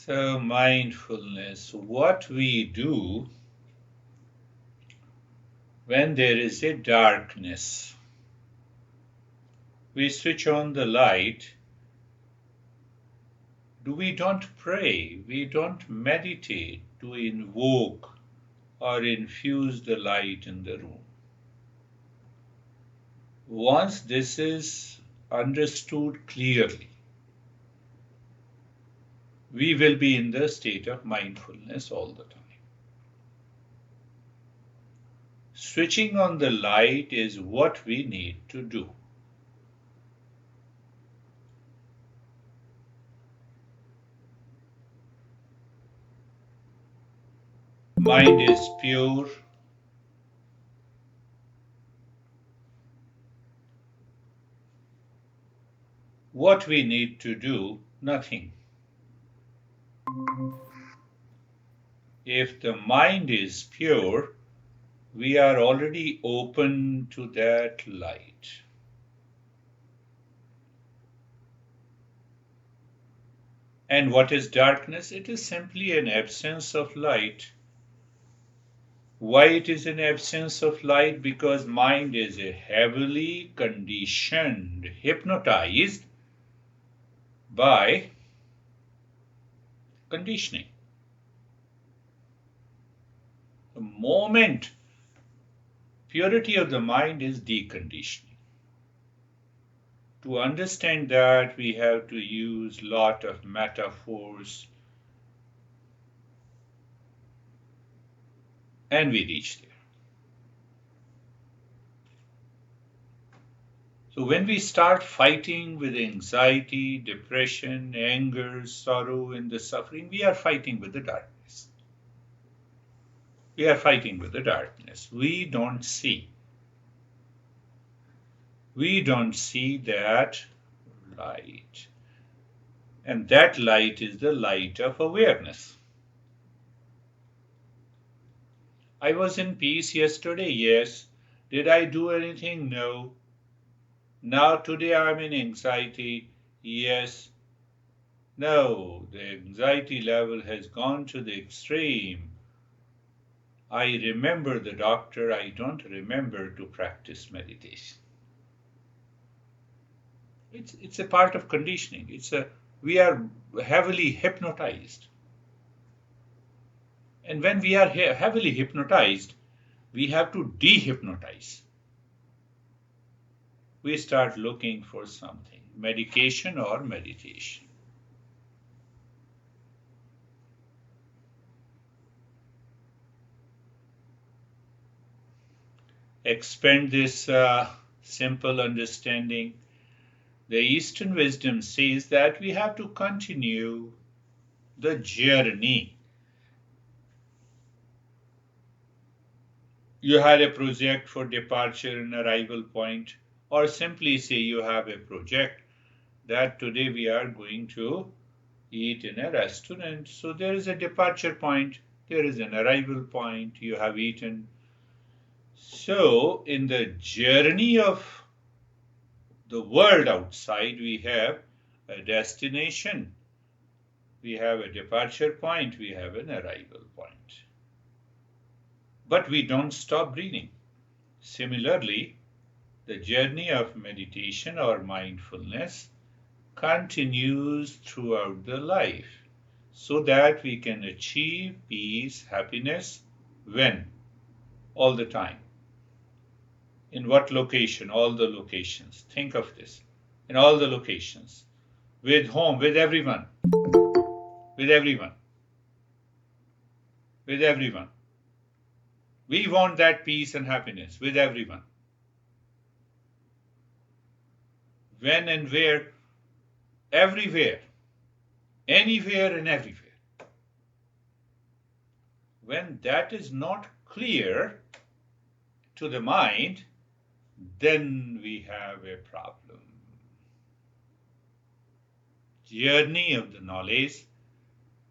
So, mindfulness, what we do when there is a darkness. We switch on the light. We don't pray, we don't meditate to invoke or infuse the light in the room. Once this is understood clearly, we will be in the state of mindfulness all the time. Switching on the light is what we need to do. Mind is pure. What we need to do, nothing. If the mind is pure, we are already open to that light. And what is darkness? It is simply an absence of light. Why it is an absence of light? Because mind is a heavily conditioned, hypnotized by conditioning. The moment purity of the mind is deconditioning. To understand that, we have to use lot of metaphors, and we reach there. So when we start fighting with anxiety, depression, anger, sorrow, and the suffering, we are fighting with the darkness. We are fighting with the darkness. We don't see. We don't see that light. And that light is the light of awareness. I was in peace yesterday, yes. Did I do anything? No. Now today I'm in anxiety, yes. No, the anxiety level has gone to the extreme. I remember the doctor, I don't remember to practice meditation. It's a part of conditioning. We are heavily hypnotized. And when we are heavily hypnotized, we have to dehypnotize. We start looking for something, medication or meditation. Expand this simple understanding. The Eastern wisdom says that we have to continue the journey. You had a project for departure and arrival point, or simply say you have a project that today we are going to eat in a restaurant. So there is a departure point, there is an arrival point, you have eaten. So in the journey of the world outside, we have a destination, we have a departure point, we have an arrival point. But we don't stop breathing. Similarly, the journey of meditation or mindfulness continues throughout the life so that we can achieve peace, happiness. When? All the time. In what location? All the locations. Think of this. In all the locations. With whom? With everyone. With everyone. With everyone. We want that peace and happiness with everyone. When and where? Everywhere. Anywhere and everywhere. When that is not clear to the mind, then we have a problem. Journey of the knowledge.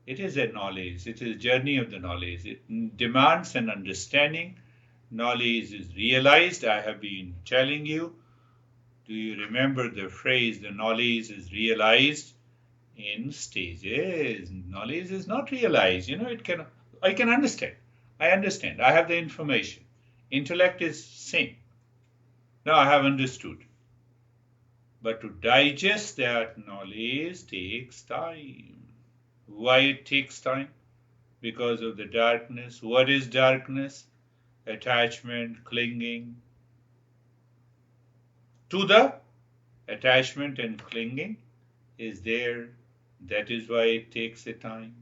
It is a knowledge. It is a journey of the knowledge. It demands an understanding. Knowledge is realized. I have been telling you. Do you remember the phrase, the knowledge is realized? in stages. Knowledge is not realized. I can understand. I understand. I have the information. Intellect is same. Now I have understood. But to digest that knowledge takes time. Why it takes time? Because of the darkness. What is darkness? Attachment, clinging to the attachment and clinging is there. That is why it takes a time.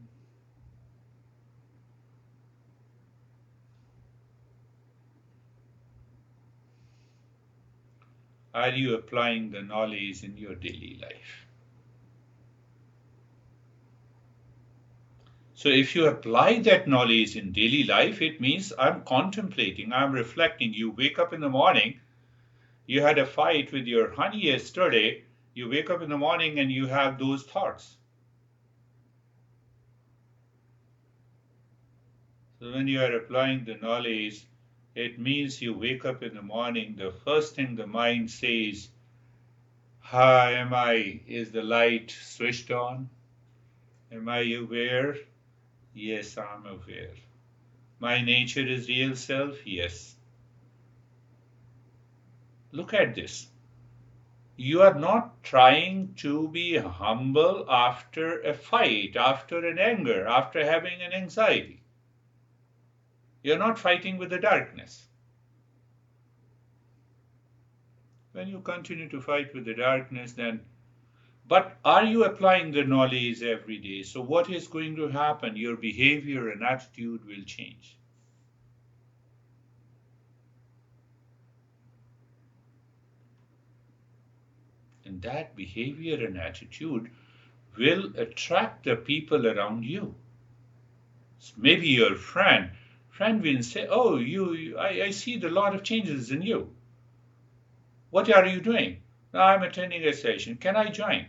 Are you applying the knowledge in your daily life? So if you apply that knowledge in daily life, it means I'm contemplating, I'm reflecting. You wake up in the morning, you had a fight with your honey yesterday, you wake up in the morning and you have those thoughts. So when you are applying the knowledge, it means you wake up in the morning, the first thing the mind says, "Hi, is the light switched on? Am I aware? Yes, I'm aware. My nature is real self? Yes." Look at this. You are not trying to be humble after a fight, after an anger, after having an anxiety. You're not fighting with the darkness. When you continue to fight with the darkness, then but are you applying the knowledge every day? So what is going to happen? Your behavior and attitude will change. And that behavior and attitude will attract the people around you. So maybe your friend will say, "Oh, I see a lot of changes in you. What are you doing?" "No, I'm attending a session. Can I join?"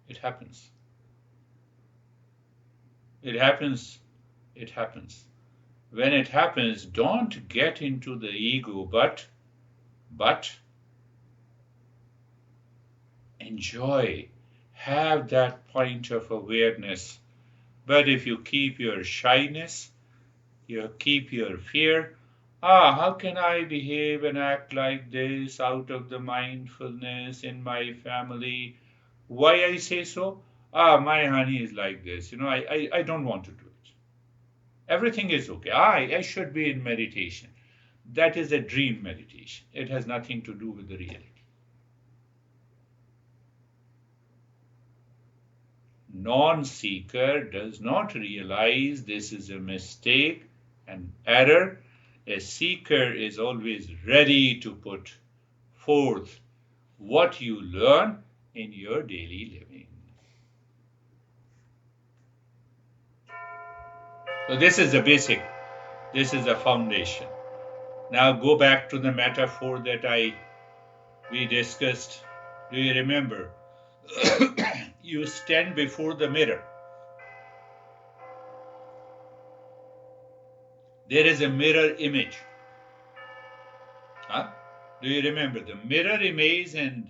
It happens. It happens. It happens. When it happens, don't get into the ego, but enjoy. Have that point of awareness. But if you keep your shyness, you keep your fear, how can I behave and act like this out of the mindfulness in my family? Why I say so? My honey is like this. I don't want to do it. Everything is okay. I should be in meditation. That is a dream meditation. It has nothing to do with the reality. Non-seeker does not realize this is a mistake, an error. A seeker is always ready to put forth what you learn in your daily living. So this is the basic. This is the foundation. Now go back to the metaphor that we discussed. Do you remember? You stand before the mirror. There is a mirror image. Huh? Do you remember? The mirror image and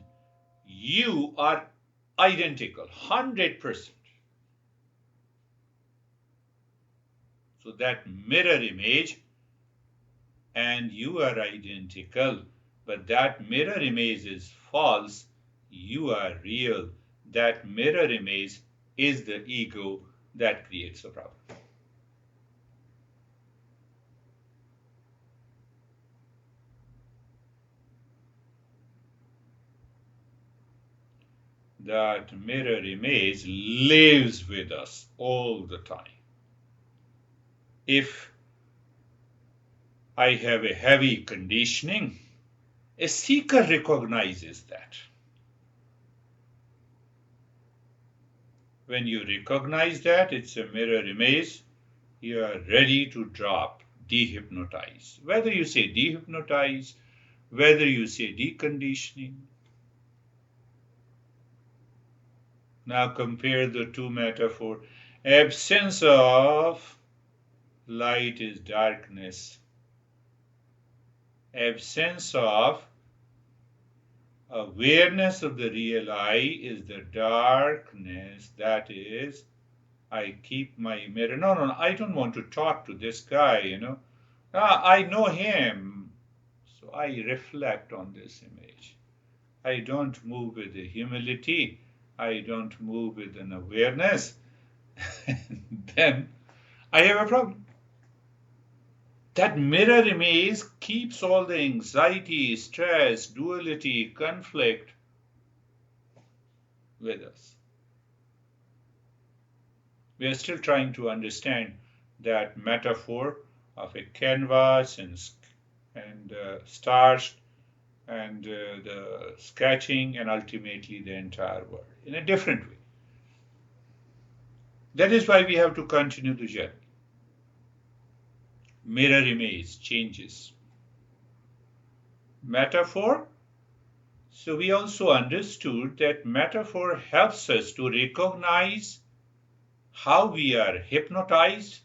you are identical, 100%. So that mirror image and you are identical, but that mirror image is false. You are real. That mirror image is the ego that creates a problem. That mirror image lives with us all the time. If I have a heavy conditioning, a seeker recognizes that. When you recognize that it's a mirror image, you are ready to drop, dehypnotize. Whether you say dehypnotize, whether you say deconditioning. Now compare the two metaphors. Absence of light is darkness. Absence of Awareness of the real I is the darkness that is, I keep my mirror. No, no, no, I don't want to talk to this guy. I know him. So I reflect on this image. I don't move with the humility. I don't move with an awareness. Then I have a problem. That mirror image keeps all the anxiety, stress, duality, conflict with us. We are still trying to understand that metaphor of a canvas and starch and the sketching and ultimately the entire world in a different way. That is why we have to continue the journey. Mirror image changes. Metaphor. So we also understood that metaphor helps us to recognize how we are hypnotized.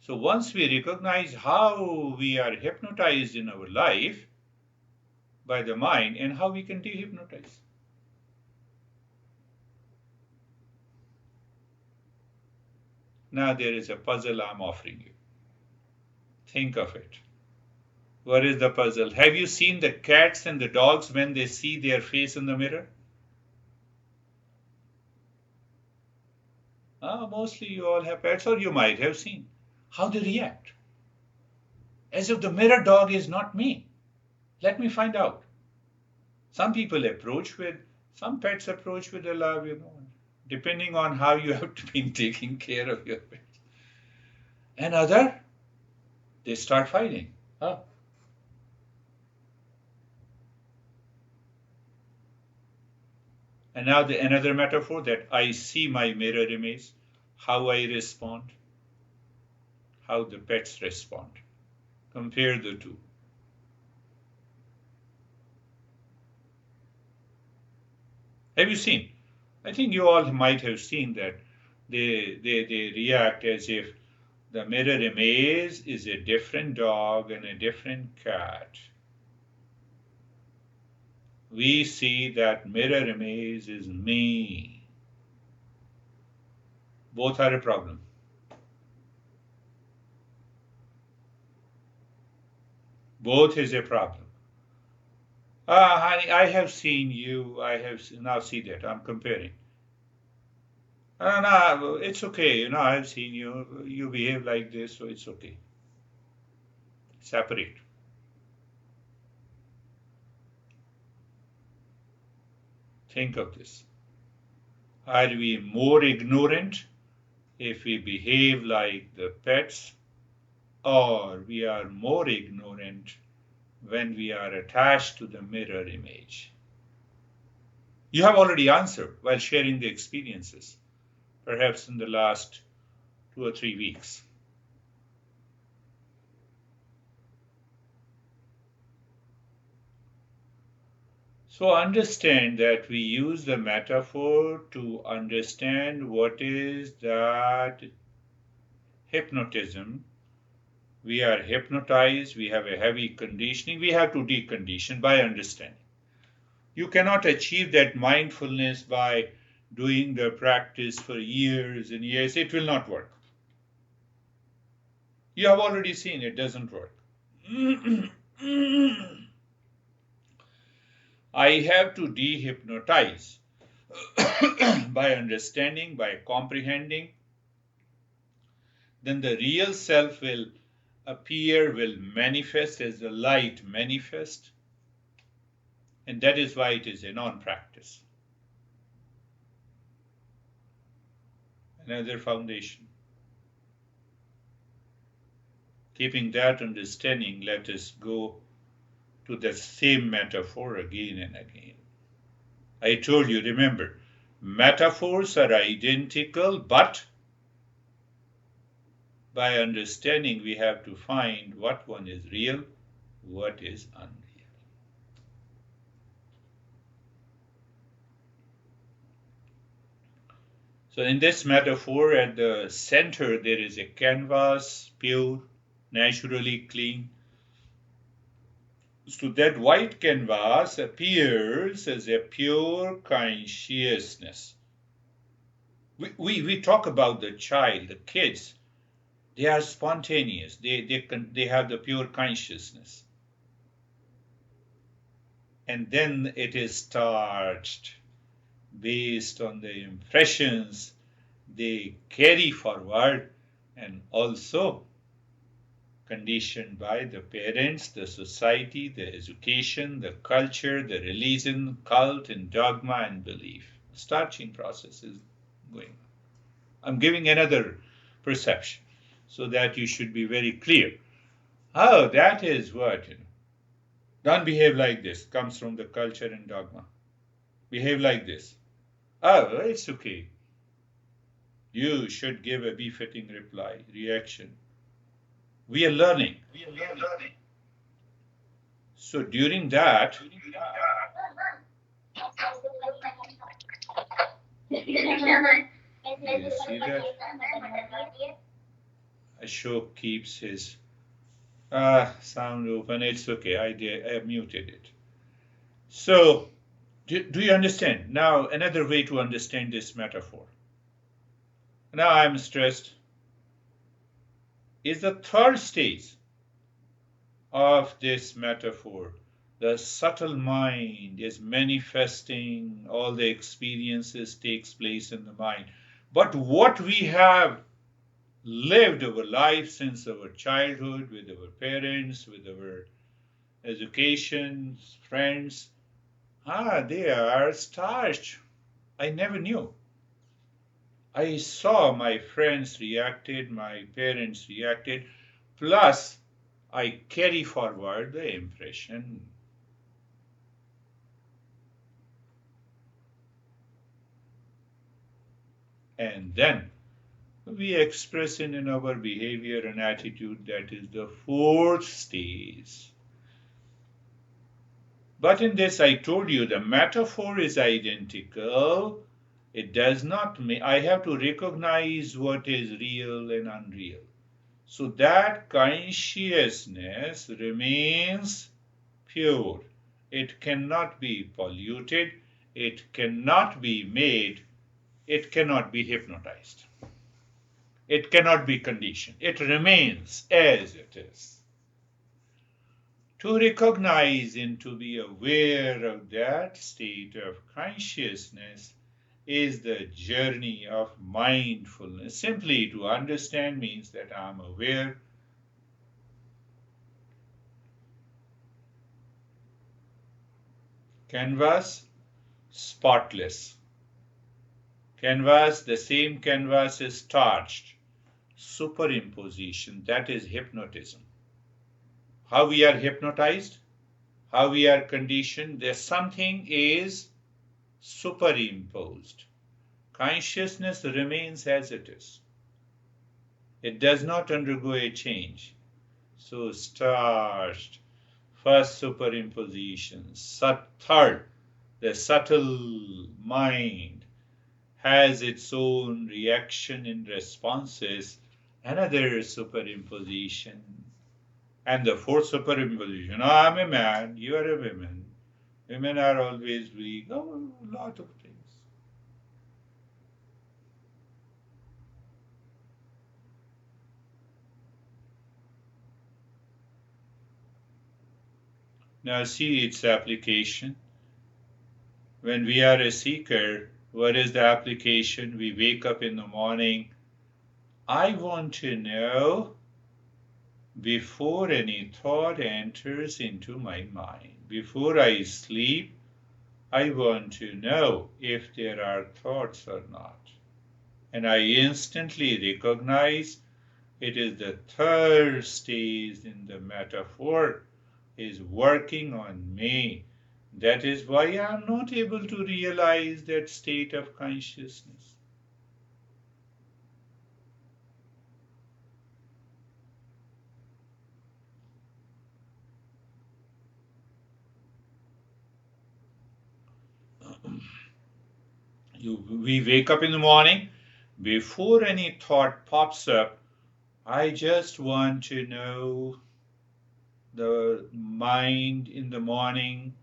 So once we recognize how we are hypnotized in our life by the mind and how we can dehypnotize. Now there is a puzzle I'm offering you. Think of it. What is the puzzle? Have you seen the cats and the dogs when they see their face in the mirror? Mostly you all have pets, or you might have seen how they react. As if the mirror dog is not me. Let me find out. Some pets approach with a love, depending on how you have been taking care of your pets. And other, they start fighting. And now another metaphor that I see my mirror image, how I respond, how the pets respond. Compare the two. Have you seen? I think you all might have seen that they react as if the mirror image is a different dog and a different cat. We see that mirror image is me. Both are a problem. Both is a problem. Honey, I have seen you. Now see that. I'm comparing. No, it's okay. I've seen you. You behave like this, so it's okay. Separate. Think of this. Are we more ignorant if we behave like the pets, or we are more ignorant when we are attached to the mirror image? You have already answered while sharing the experiences, perhaps in the last 2 or 3 weeks. So understand that we use the metaphor to understand what is that hypnotism. We are hypnotized, we have a heavy conditioning, we have to decondition by understanding. You cannot achieve that mindfulness by doing the practice for years and years. It will not work. You have already seen it doesn't work. I have to dehypnotize by understanding, by comprehending. Then the real self will appear, will manifest as the light manifest. And that is why it is a non-practice. Another foundation. Keeping that understanding, let us go to the same metaphor again and again. I told you, remember, metaphors are identical, but by understanding we have to find what one is real, what is unreal. So in this metaphor, at the center there is a canvas, pure, naturally clean. So that white canvas appears as a pure consciousness. We talk about the child, the kids. They are spontaneous. They have the pure consciousness. And then it is starched based on the impressions they carry forward and also conditioned by the parents, the society, the education, the culture, the religion, cult, and dogma and belief. Starching process is going on. I'm giving another perception so that you should be very clear. Oh, that is what, don't behave like this, comes from the culture and dogma. Behave like this. Oh, it's okay. You should give a befitting reply, reaction. We are learning. So during that, you see that Ashok keeps his sound open. It's okay. I muted it. So, do you understand? Now, another way to understand this metaphor. Now I'm stressed. Is the third stage of this metaphor. The subtle mind is manifesting, all the experiences takes place in the mind. But what we have lived our life since our childhood with our parents, with our education, friends, they are starched. I never knew. I saw my friends reacted, my parents reacted, plus I carry forward the impression. And then we express it in our behavior and attitude. That is the fourth stage. But in this, I told you the metaphor is identical. It does not mean I have to recognize what is real and unreal. So that consciousness remains pure. It cannot be polluted. It cannot be made. It cannot be hypnotized. It cannot be conditioned. It remains as it is. To recognize and to be aware of that state of consciousness is the journey of mindfulness. Simply to understand means that I'm aware. Canvas, spotless. Canvas, the same canvas is starched. Superimposition, that is hypnotism. How we are hypnotized, how we are conditioned, there something is superimposed. Consciousness remains as it is. It does not undergo a change. So starched, first superimposition, third, the subtle mind has its own reaction and responses, another superimposition. And the fourth superimposition, I'm a man, you are a woman. Women are always weak. Oh, a lot of things. Now see its application. When we are a seeker, what is the application? We wake up in the morning. I want to know before any thought enters into my mind. Before I sleep, I want to know if there are thoughts or not. And I instantly recognize it is the third stage in the metaphor is working on me. That is why I am not able to realize that state of consciousness. We wake up in the morning, before any thought pops up, I just want to know the mind in the morning.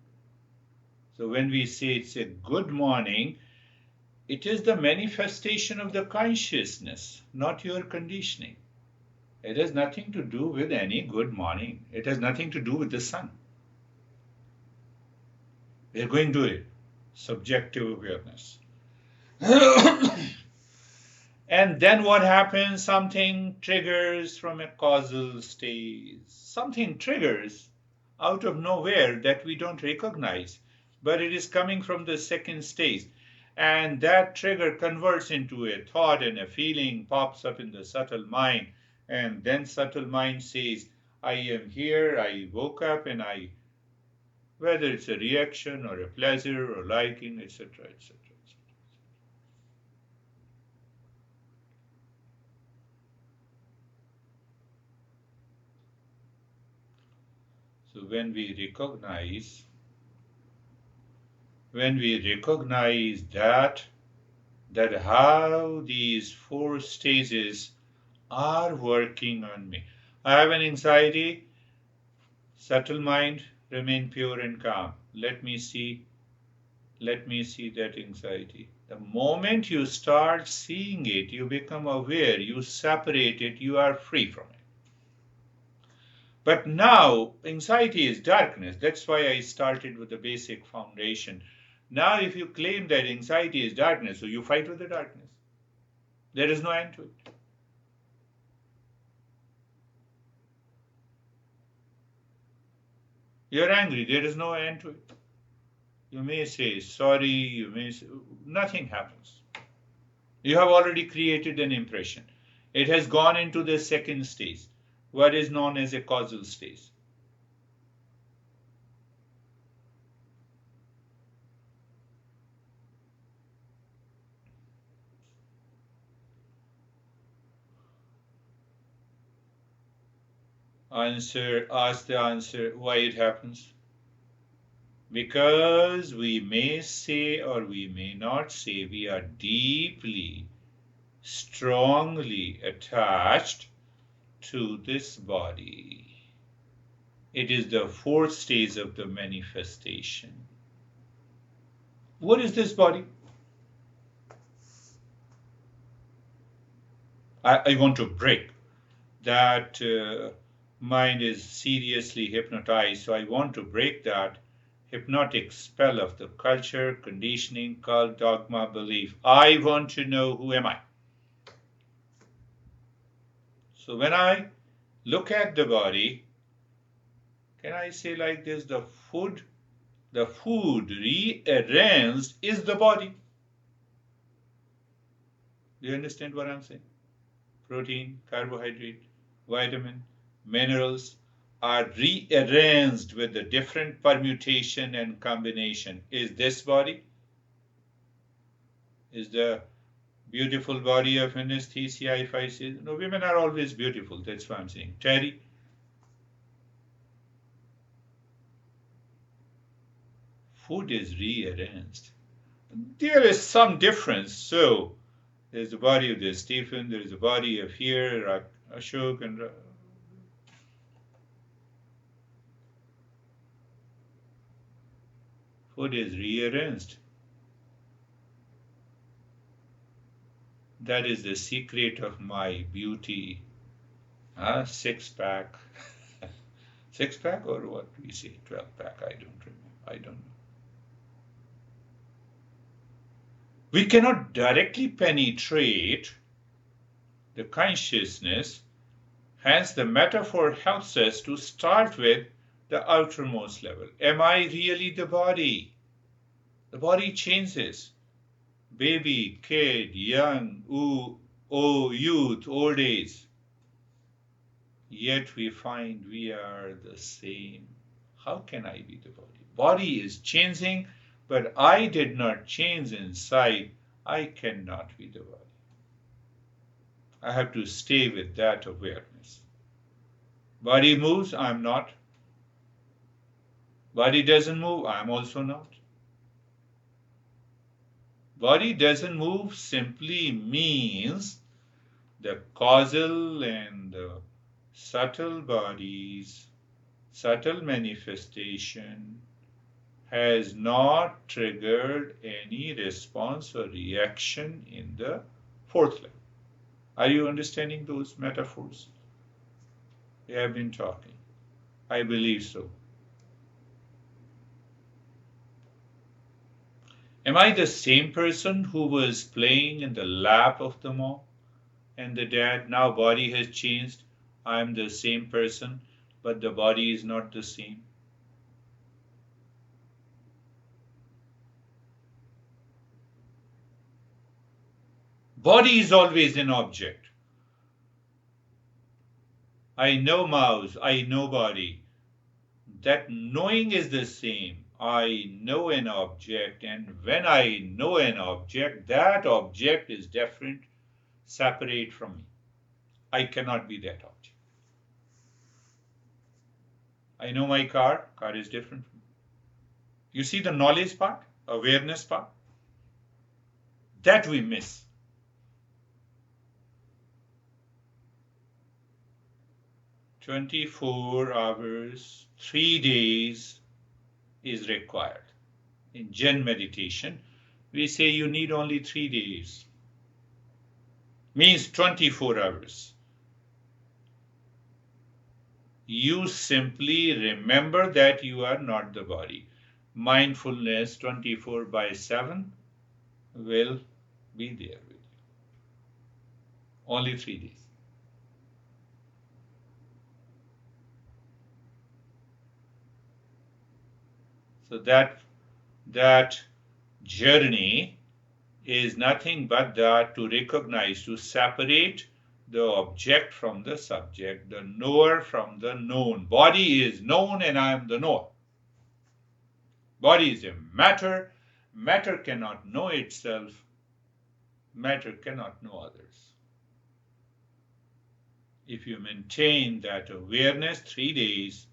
So when we say it's a good morning, it is the manifestation of the consciousness, not your conditioning. It has nothing to do with any good morning. It has nothing to do with the sun. We are going to it. Subjective awareness. And then what happens? Something triggers from a causal stage. Something triggers out of nowhere that we don't recognize, but it is coming from the second stage. And that trigger converts into a thought, and a feeling pops up in the subtle mind. And then subtle mind says, I am here, I woke up, and I, whether it's a reaction or a pleasure or liking, etc., etc. So when we recognize that how these four stages are working on me. I have an anxiety, subtle mind, remain pure and calm. Let me see that anxiety. The moment you start seeing it, you become aware, you separate it, you are free from it. But now, anxiety is darkness. That's why I started with the basic foundation. Now, if you claim that anxiety is darkness, so you fight with the darkness. There is no end to it. You're angry, there is no end to it. You may say sorry, you may say, nothing happens. You have already created an impression. It has gone into the second stage, what is known as a causal stage. Ask the answer why it happens. Because we may say or we may not say we are deeply, strongly attached to this body. It is the fourth stage of the manifestation. What is this body? I want to break that mind is seriously hypnotized, so I want to break that hypnotic spell of the culture, conditioning, cult, dogma, belief. I want to know who am I. So when I look at the body, can I say like this, the food rearranged is the body. Do you understand what I'm saying? Protein, carbohydrate, vitamin, minerals are rearranged with a different permutation and combination. Is this body? Is the beautiful body of anesthesia, if I say, no, women are always beautiful. That's what I'm saying. Terry, food is rearranged. There is some difference. So there's the body of the Stephen, there is the body of here, Ashok, and food is rearranged. That is the secret of my beauty. Six pack. Six pack or what we say? 12 pack. I don't remember. I don't know. We cannot directly penetrate the consciousness, hence, the metaphor helps us to start with the outermost level. Am I really the body? The body changes. Baby, kid, young, youth, old age. Yet we find we are the same. How can I be the body? Body is changing, but I did not change inside. I cannot be the body. I have to stay with that awareness. Body moves, I'm not. Body doesn't move, I'm also not. Body doesn't move simply means the causal and the subtle bodies subtle manifestation has not triggered any response or reaction in the fourth level. Are you understanding those metaphors? We have been talking. I believe so. Am I the same person who was playing in the lap of the mom and the dad? Now body has changed. I am the same person, but the body is not the same. Body is always an object. I know mouse, I know body. That knowing is the same. I know an object, and when I know an object, that object is different, separate from me. I cannot be that object. I know my car is different from me. You see the knowledge part, awareness part? That we miss. 24 hours, 3 days is required. In Zen meditation, we say you need only 3 days. Means 24 hours. You simply remember that you are not the body. Mindfulness 24/7 will be there with you. Only 3 days. So that journey is nothing but that to recognize, to separate the object from the subject, the knower from the known. Body is known and I am the knower. Body is a matter. Matter cannot know itself. Matter cannot know others. If you maintain that awareness 3 days,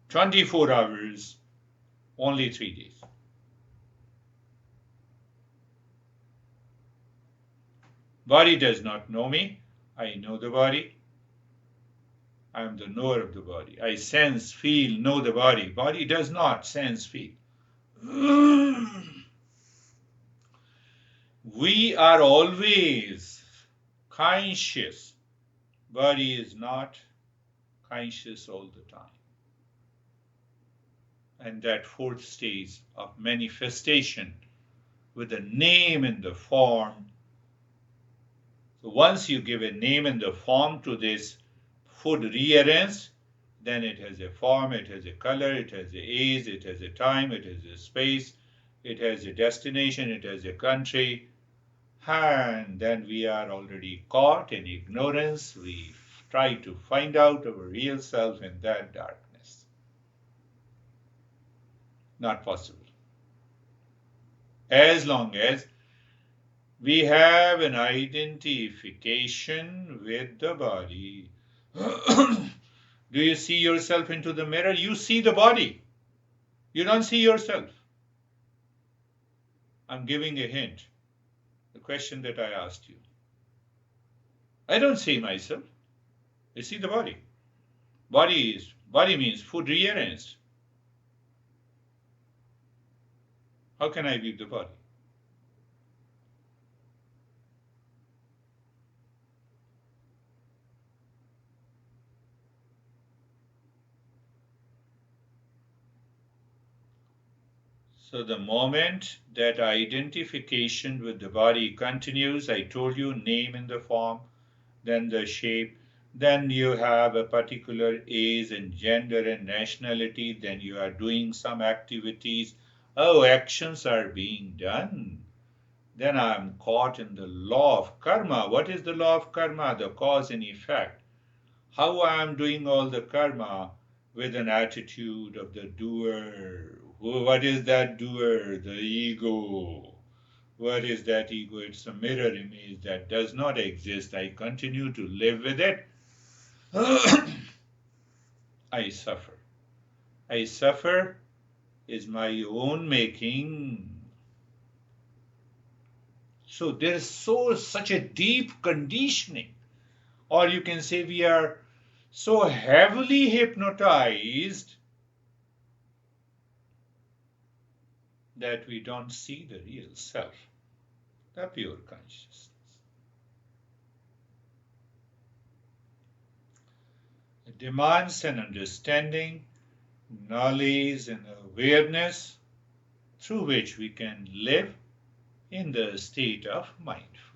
24 hours, only 3 days. Body does not know me. I know the body. I am the knower of the body. I sense, feel, know the body. Body does not sense, feel. We are always conscious. Body is not conscious all the time. And that fourth stage of manifestation with a name and the form. So once you give a name and the form to this food rearranged, then it has a form, it has a color, it has a age, it has a time, it has a space, it has a destination, it has a country. And then we are already caught in ignorance. We try to find out our real self in that darkness. Not possible. As long as we have an identification with the body. Do you see yourself into the mirror? You see the body. You don't see yourself. I'm giving a hint. The question that I asked you. I don't see myself. I see the body. Body means food rearranged. How can I leave the body? So the moment that identification with the body continues, I told you name in the form, then the shape, then you have a particular age and gender and nationality, then you are doing some activities. Oh, actions are being done. Then I am caught in the law of karma. What is the law of karma? The cause and effect. How I am doing all the karma with an attitude of the doer. What is that doer? The ego. What is that ego? It's a mirror image that does not exist. I continue to live with it. I suffer. I suffer is my own making. So there's such a deep conditioning. Or you can say we are so heavily hypnotized that we don't see the real self, the pure consciousness. It demands an understanding, knowledge, and awareness through which we can live in the state of mindfulness.